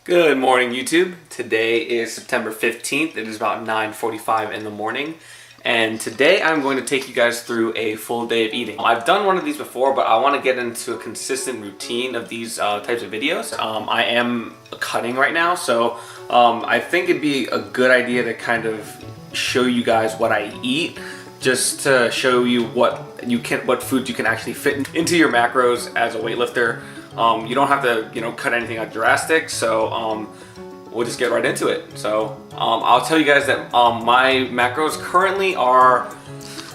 Good morning, YouTube. Today is September 15th. It is about 9:45 in the morning. And today I'm going to take you guys through a full day of eating. I've done one of these before, but I want to get into a consistent routine of these types of videos. I am cutting right now, so I think it'd be a good idea to kind of show you guys what I eat, just to show you what foods you can actually fit into your macros as a weightlifter. You don't have to, cut anything out drastic, so we'll just get right into it. So I'll tell you guys that my macros currently are,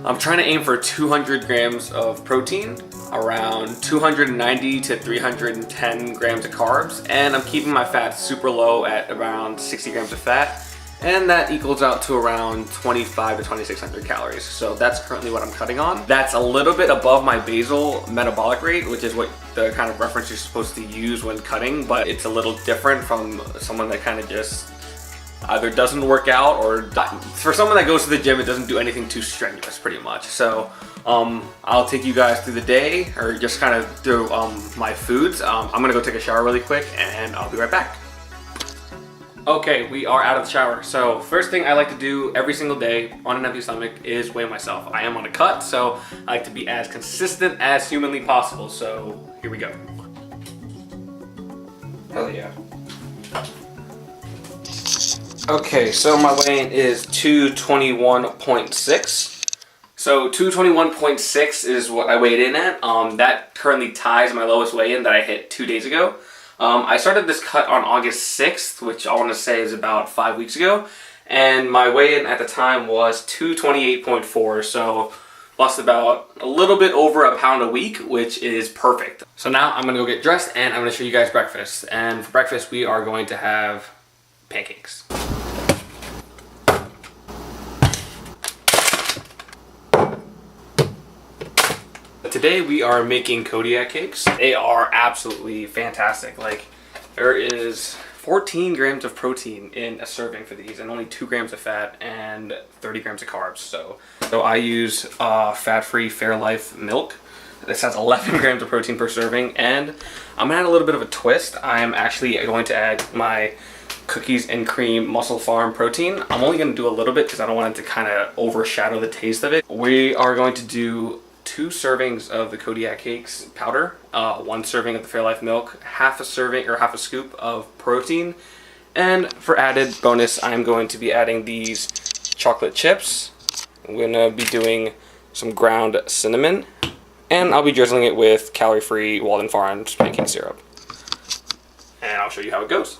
I'm trying to aim for 200 grams of protein, around 290 to 310 grams of carbs, and I'm keeping my fat super low at around 60 grams of fat. And that equals out to around 25 to 2600 calories. So that's currently what I'm cutting on. That's a little bit above my basal metabolic rate, which is what the kind of reference you're supposed to use when cutting, but it's a little different from someone that kind of just either doesn't work out, or for someone that goes to the gym, it doesn't do anything too strenuous pretty much. So I'll take you guys through the day, or just kind of through my foods. I'm gonna go take a shower really quick and I'll be right back. Okay, we are out of the shower. So first thing I like to do every single day on an empty stomach is weigh myself. I am on a cut, so I like to be as consistent as humanly possible. So here we go. Hell yeah. Okay, so my weigh-in is 221.6. So 221.6 is what I weighed in at. That currently ties my lowest weigh-in that I hit 2 days ago. I started this cut on August 6th, which I want to say is about 5 weeks ago, and my weigh-in at the time was 228.4, so lost about a little bit over a pound a week, which is perfect. So now I'm going to go get dressed and I'm going to show you guys breakfast. And for breakfast we are going to have pancakes. Today we are making Kodiak cakes. They are absolutely fantastic. Like, there is 14 grams of protein in a serving for these, and only 2 grams of fat and 30 grams of carbs. So I use fat-free Fairlife milk. This has 11 grams of protein per serving, and I'm gonna add a little bit of a twist. I am actually going to add my cookies and cream Muscle Farm protein. I'm only gonna do a little bit because I don't want it to kind of overshadow the taste of it. We are going to do 2 servings of the Kodiak cakes powder, 1 serving of the Fairlife milk, half a scoop of protein, and for added bonus, I'm going to be adding these chocolate chips. I'm going to be doing some ground cinnamon, and I'll be drizzling it with calorie-free Walden Farms pancake syrup. And I'll show you how it goes.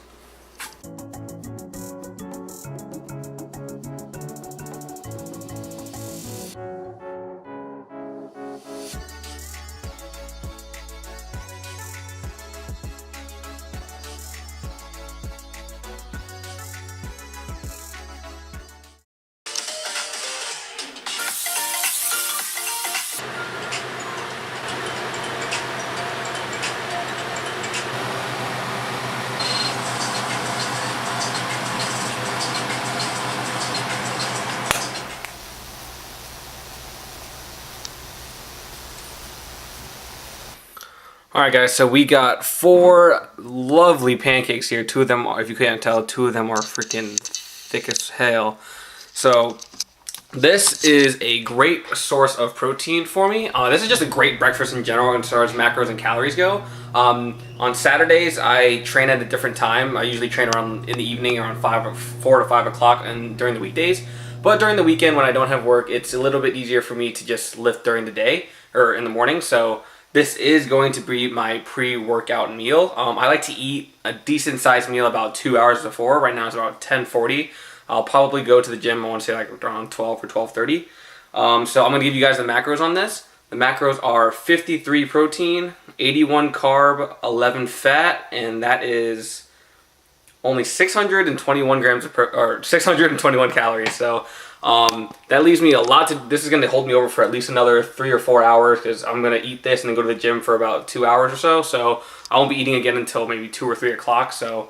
Alright guys, so we got 4 lovely pancakes here. 2 of them are, if you can't tell, 2 of them are freaking thick as hell. So this is a great source of protein for me. This is just a great breakfast in general as far as macros and calories go. On Saturdays, I train at a different time. I usually train around in the evening, around 4 to 5 o'clock, and during the weekdays. But during the weekend, when I don't have work, it's a little bit easier for me to just lift during the day or in the morning. So this is going to be my pre-workout meal. I like to eat a decent-sized meal about 2 hours before. Right now it's about 10:40. I'll probably go to the gym, I want to say like around 12 or 12:30. So I'm going to give you guys the macros on this. The macros are 53 protein, 81 carb, 11 fat, and that is only 621 grams of 621 calories. So that leaves me a lot to, this is going to hold me over for at least another 3 or 4 hours, because I'm going to eat this and then go to the gym for about 2 hours or so. So I won't be eating again until maybe 2 or 3 o'clock. So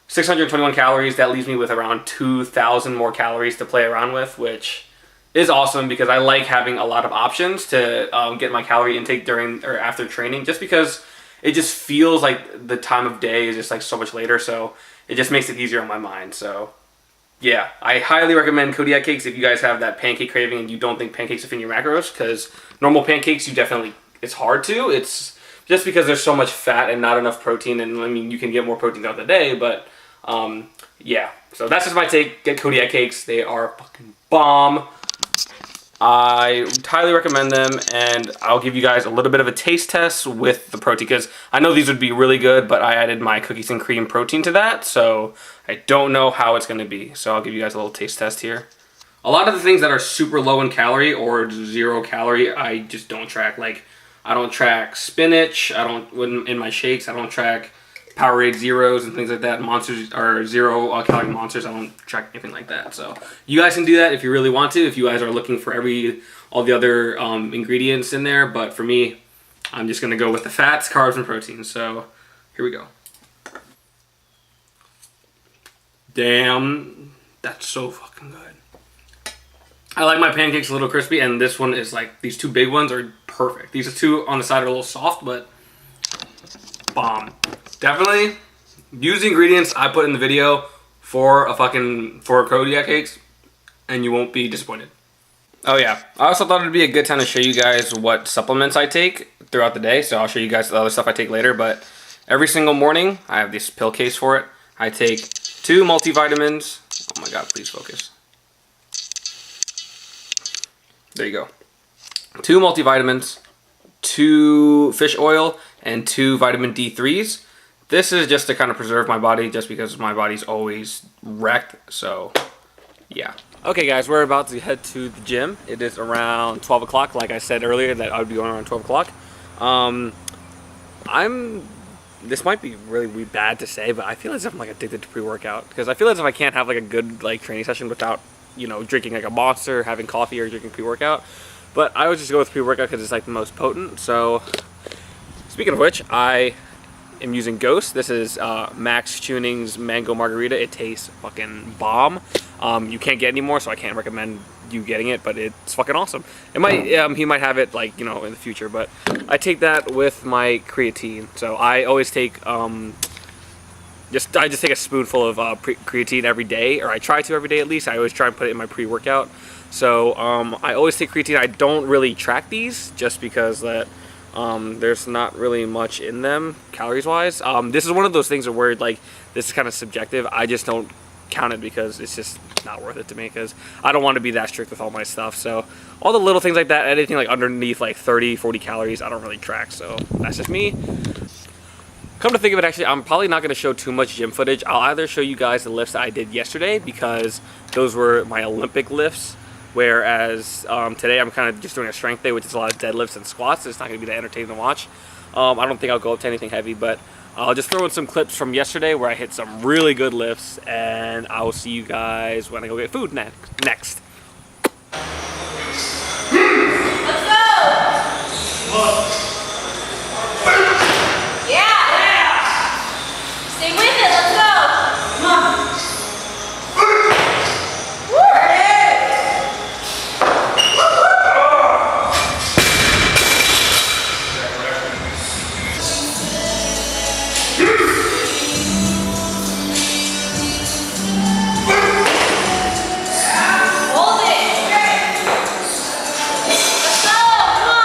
621 calories, that leaves me with around 2,000 more calories to play around with, which is awesome because I like having a lot of options to get my calorie intake during or after training, just because it just feels like the time of day is just like so much later, so it just makes it easier on my mind. So yeah, I highly recommend Kodiak cakes if you guys have that pancake craving and you don't think pancakes are in your macros, because normal pancakes it's hard to. It's just because there's so much fat and not enough protein, and I mean you can get more protein throughout the day, but yeah. So that's just my take. Get Kodiak cakes. They are fucking bomb. I highly recommend them, and I'll give you guys a little bit of a taste test with the protein, because I know these would be really good, but I added my cookies and cream protein to that, so I don't know how it's going to be. So I'll give you guys a little taste test here. A lot of the things that are super low in calorie or 0 calorie, I just don't track. Like, I don't track spinach, in my shakes, I don't track Powerade Zeros and things like that. Monsters or 0 calorie monsters, I don't track anything like that. So you guys can do that if you really want to, if you guys are looking for all the other ingredients in there. But for me, I'm just gonna go with the fats, carbs, and proteins. So here we go. Damn, that's so fucking good. I like my pancakes a little crispy, and this one is like, these 2 big ones are perfect. These 2 on the side are a little soft, but bomb. Definitely use the ingredients I put in the video for Kodiak cakes, and you won't be disappointed. Oh yeah, I also thought it'd be a good time to show you guys what supplements I take throughout the day. So I'll show you guys the other stuff I take later, but every single morning I have this pill case for it. I take 2 multivitamins. Oh my god, please focus. There you go. 2 multivitamins, 2 fish oil, and 2 vitamin D3s. This is just to kind of preserve my body, just because my body's always wrecked, so yeah. Okay guys, we're about to head to the gym. It is around 12 o'clock, like I said earlier that I would be going around 12 o'clock. This might be really bad to say, but I feel as if I'm like addicted to pre-workout, because I feel as if I can't have like a good like training session without, you know, drinking like a Monster, having coffee, or drinking pre-workout. But I always just go with pre-workout because it's like the most potent. So speaking of which, I am using Ghost. This is Max Tuning's Mango Margarita. It tastes fucking bomb. You can't get any more, so I can't recommend you getting it, but it's fucking awesome. It might he might have it like, you know, in the future, but I take that with my creatine. So I always take I just take a spoonful of creatine every day, or I try to every day at least. I always try and put it in my pre-workout. So I always take creatine. I don't really track these just because that there's not really much in them calories wise. This is one of those things where like this is kind of subjective. I just don't count it because it's just not worth it to me, because I don't want to be that strict with all my stuff. So all the little things like that, anything like underneath like 30-40 calories, I don't really track. So that's just me. Come to think of it, actually, I'm probably not going to show too much gym footage. I'll either show you guys the lifts that I did yesterday, because those were my Olympic lifts, whereas today I'm kind of just doing a strength day, which is a lot of deadlifts and squats. It's not going to be that entertaining to watch. I don't think I'll go up to anything heavy, but I'll just throw in some clips from yesterday where I hit some really good lifts, and I will see you guys when I go get food next. Let's go! Stay with it, let's go! Come on! Hold it! Let's go! Come on!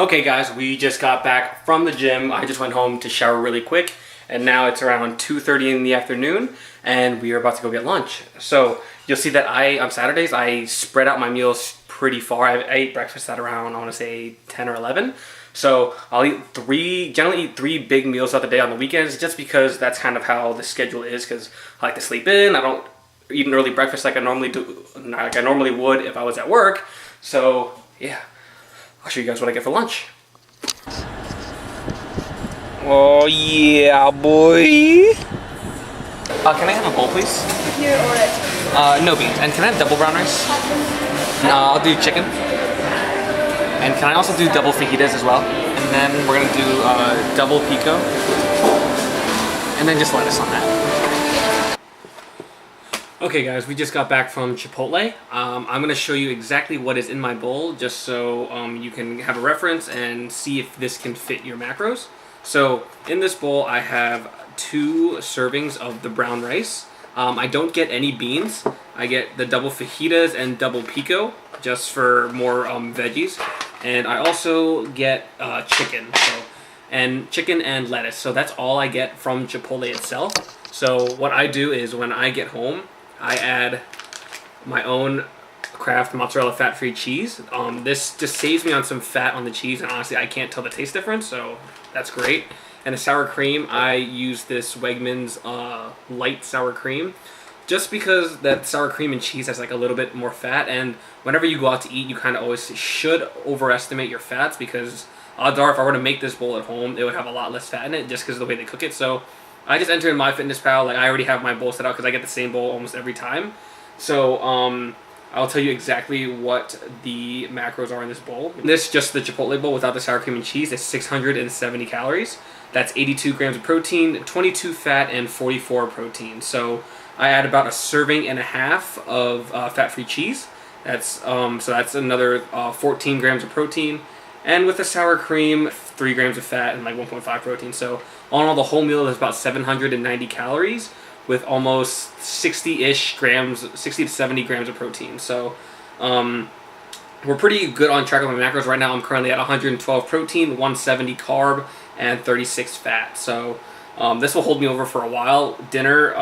Okay guys, we just got back from the gym. I just went home to shower really quick, and now it's around 2:30 in the afternoon, and we are about to go get lunch. So you'll see that on Saturdays, I spread out my meals pretty far. I ate breakfast at around, I want to say 10 or 11. So I'll generally eat 3 big meals throughout the day on the weekends, just because that's kind of how the schedule is, because I like to sleep in. I don't eat an early breakfast like I normally would if I was at work. So yeah, I'll show you guys what I get for lunch. Oh yeah, boy. Can I have a bowl, please? Here or it? No beans. And can I have double brown rice? I'll do chicken. And can I also do double fajitas as well? And then we're gonna do double pico. And then just lettuce on that. Okay guys, we just got back from Chipotle. I'm gonna show you exactly what is in my bowl, just so you can have a reference and see if this can fit your macros. So in this bowl, I have 2 servings of the brown rice. I don't get any beans. I get the double fajitas and double pico, just for more veggies. And I also get chicken, chicken and lettuce. So that's all I get from Chipotle itself. So what I do is when I get home, I add my own Kraft mozzarella fat-free cheese. This just saves me on some fat on the cheese, and honestly I can't tell the taste difference, so that's great. And the sour cream, I use this Wegmans light sour cream, just because that sour cream and cheese has like a little bit more fat, and whenever you go out to eat, you kind of always should overestimate your fats, because odds are if I were to make this bowl at home, it would have a lot less fat in it just because of the way they cook it. So I just enter in MyFitnessPal, like I already have my bowl set out because I get the same bowl almost every time. So I'll tell you exactly what the macros are in this bowl. This, just the Chipotle bowl without the sour cream and cheese, is 670 calories. That's 82 grams of protein, 22 fat, and 44 protein. So I add about 1.5 servings of fat-free cheese. That's so that's another 14 grams of protein. And with the sour cream, 3 grams of fat and like 1.5 protein. So all in all, the whole meal is about 790 calories with almost 60-ish grams, 60 to 70 grams of protein. So we're pretty good on track with my macros right now. I'm currently at 112 protein, 170 carb, and 36 fat. So this will hold me over for a while. Dinner,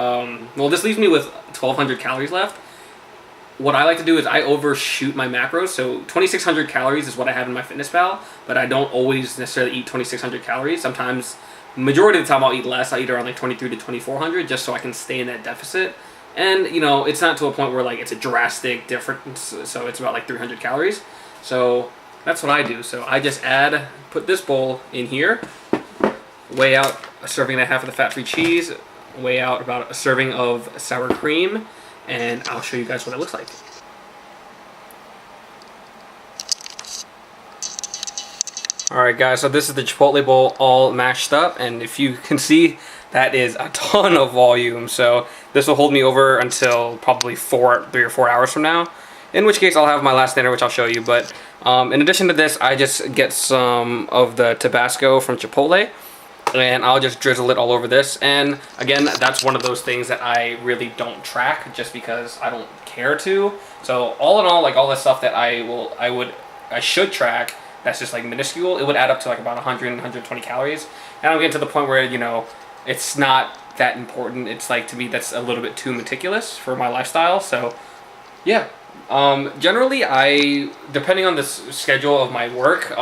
well, this leaves me with 1,200 calories left. What I like to do is I overshoot my macros. So 2,600 calories is what I have in MyFitnessPal, but I don't always necessarily eat 2,600 calories. Sometimes, majority of the time, I'll eat less. I eat around like 2,300 to 2,400 just so I can stay in that deficit. And, you know, it's not to a point where like it's a drastic difference. So it's about like 300 calories. So that's what I do. So I just put this bowl in here, weigh out 1.5 servings of the fat-free cheese, weigh out about 1 serving of sour cream, and I'll show you guys what it looks like. Alright guys, so this is the Chipotle bowl all mashed up, and if you can see, that is a ton of volume. So this will hold me over until probably 3 or 4 hours from now, in which case I'll have my last dinner, which I'll show you. But in addition to this, I just get some of the Tabasco from Chipotle, and I'll just drizzle it all over this. And again, that's one of those things that I really don't track just because I don't care to. So all in all, like all the stuff that I should track, that's just like minuscule, it would add up to like about 100, 120 calories. And I'm getting to the point where, you know, it's not that important. It's like, to me, that's a little bit too meticulous for my lifestyle. So yeah, generally depending on the schedule of my work,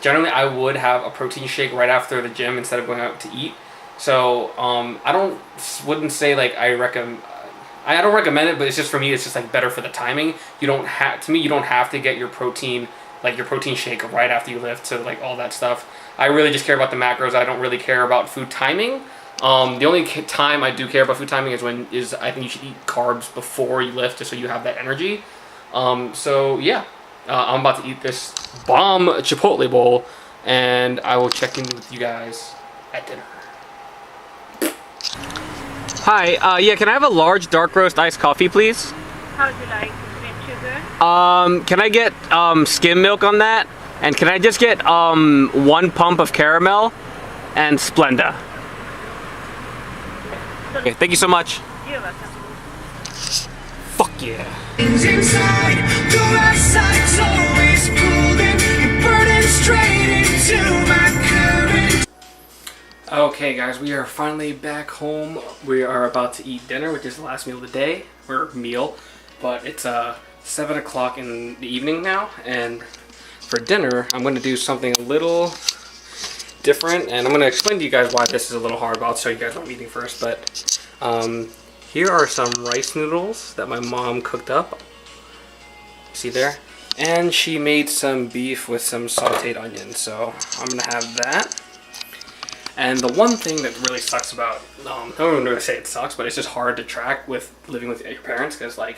generally I would have a protein shake right after the gym instead of going out to eat. So I wouldn't say like I don't recommend it, but it's just, for me, it's just like better for the timing. You don't have to get your protein, like your protein shake right after you lift, to like all that stuff. I really just care about the macros. I don't really care about food timing. The only time I do care about food timing is I think you should eat carbs before you lift, just so you have that energy. So yeah, I'm about to eat this bomb Chipotle bowl, and I will check in with you guys at dinner. Hi, yeah, can I have a large dark roast iced coffee, please? How would you like? Mint sugar? Can I get skim milk on that? And can I just get 1 pump of caramel and Splenda? Okay, thank you so much. You're welcome. Fuck yeah. Inside, the right side's always pulling, burning straight in. Okay guys, we are finally back home. We are about to eat dinner, which is the last meal of the day, or meal, but it's 7 o'clock in the evening now, and for dinner I'm going to do something a little different, and I'm going to explain to you guys why this is a little hard, but I'll show you guys what I'm eating first. But here are some rice noodles that my mom cooked up. See there? And she made some beef with some sauteed onions, so I'm going to have that. And the one thing that really sucks about, I don't even really say it sucks, but it's just hard to track with living with your parents, because like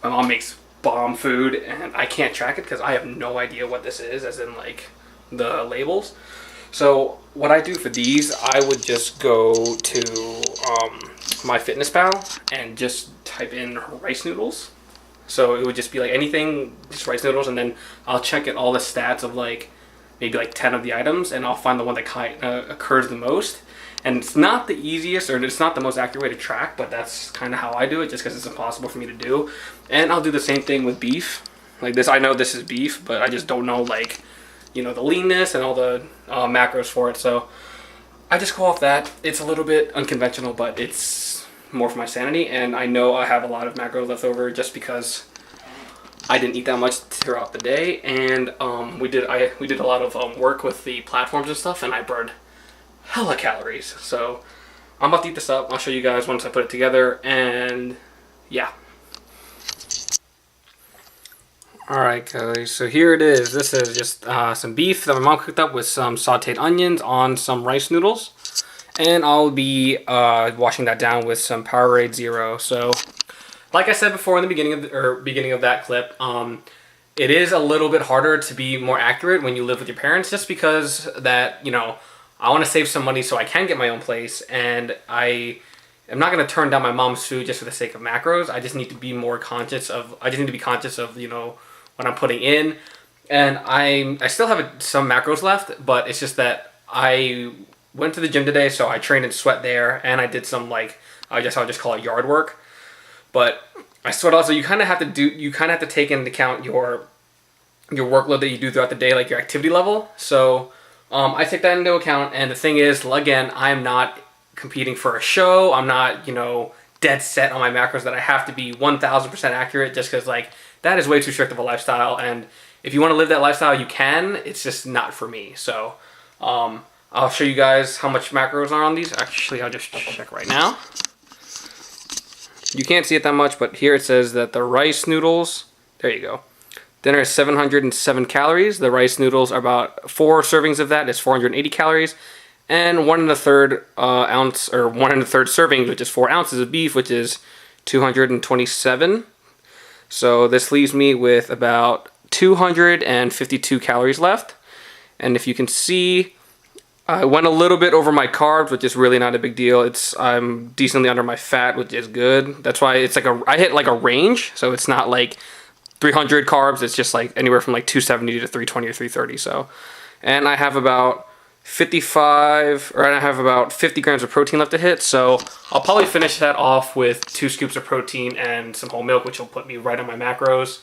my mom makes bomb food and I can't track it because I have no idea what this is, as in like the labels. So what I do for these, I would just go to MyFitnessPal and just type in rice noodles. So it would just be like anything, just rice noodles, and then I'll check at all the stats of like maybe like 10 of the items, and I'll find the one that occurs the most. And it's not the easiest, or it's not the most accurate way to track, but that's kind of how I do it, just because it's impossible for me to do. And I'll do the same thing with beef. Like this, I know this is beef, but I just don't know, like, you know, the leanness and all the macros for it. So I just go off that. It's a little bit unconventional, but it's more for my sanity. And I know I have a lot of macros left over just because I didn't eat that much throughout the day, and we did a lot of work with the platforms and stuff, and I burned hella calories. So I'm about to eat this up. I'll show you guys once I put it together, and yeah. Alright guys, so here it is. This is just some beef that my mom cooked up with some sauteed onions on some rice noodles, and I'll be washing that down with some Powerade Zero. So like I said before in the beginning of that clip, it is a little bit harder to be more accurate when you live with your parents, just because that, you know, I want to save some money so I can get my own place, and I am not going to turn down my mom's food just for the sake of macros. I just need to be more conscious of, you know, what I'm putting in. And I still have some macros left, but it's just that I went to the gym today, so I trained in sweat there, and I did some, like, I'll just call it yard work. But I sweat also, you kind of have to take into account your workload that you do throughout the day, like your activity level. So I take that into account. And the thing is, again, I'm not competing for a show. I'm not, you know, dead set on my macros that I have to be 1000% accurate, just because like that is way too strict of a lifestyle. And if you want to live that lifestyle, you can. It's just not for me. So I'll show you guys how much macros are on these. Actually, I'll just check right now. You can't see it that much, but here it says that the rice noodles, there you go. Dinner is 707 calories. The rice noodles are about 4 servings of that is 480 calories. And 1 1/3 ounce, or 1 1/3 servings, which is 4 ounces of beef, which is 227. So this leaves me with about 252 calories left. And if you can see, I went a little bit over my carbs, which is really not a big deal. I'm decently under my fat, which is good. That's why it's like I hit like a range, so it's not like 300 carbs. It's just like anywhere from like 270 to 320 or 330. So, and I have about 50 grams of protein left to hit. So I'll probably finish that off with 2 scoops of protein and some whole milk, which will put me right on my macros.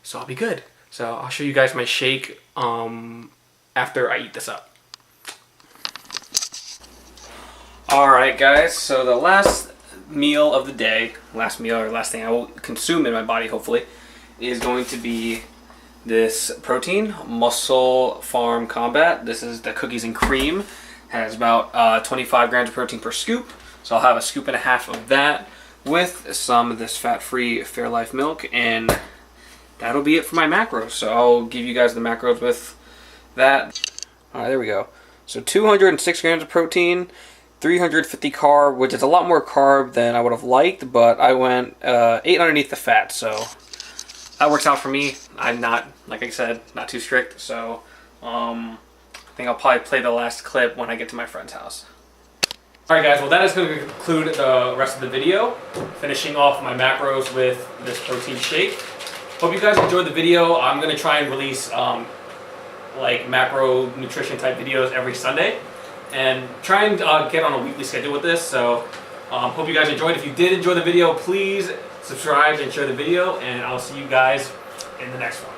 So I'll be good. So I'll show you guys my shake after I eat this up. Alright guys, so the last meal of the day, last thing I will consume in my body hopefully, is going to be this protein, Muscle Farm Combat. This is the cookies and cream. Has about 25 grams of protein per scoop. So I'll have 1.5 scoops of that with some of this fat-free Fairlife milk, and that'll be it for my macros. So I'll give you guys the macros with that. Alright, there we go. So 206 grams of protein, 350 carb, which is a lot more carb than I would have liked, but I went 8 underneath the fat, so that works out for me. I'm not, like I said, not too strict, so I think I'll probably play the last clip when I get to my friend's house. Alright guys, well that is going to conclude the rest of the video, finishing off my macros with this protein shake. Hope you guys enjoyed the video. I'm going to try and release like macro nutrition type videos every Sunday, and try and get on a weekly schedule with this. So hope you guys enjoyed. If you did enjoy the video, please subscribe and share the video, and I'll see you guys in the next one.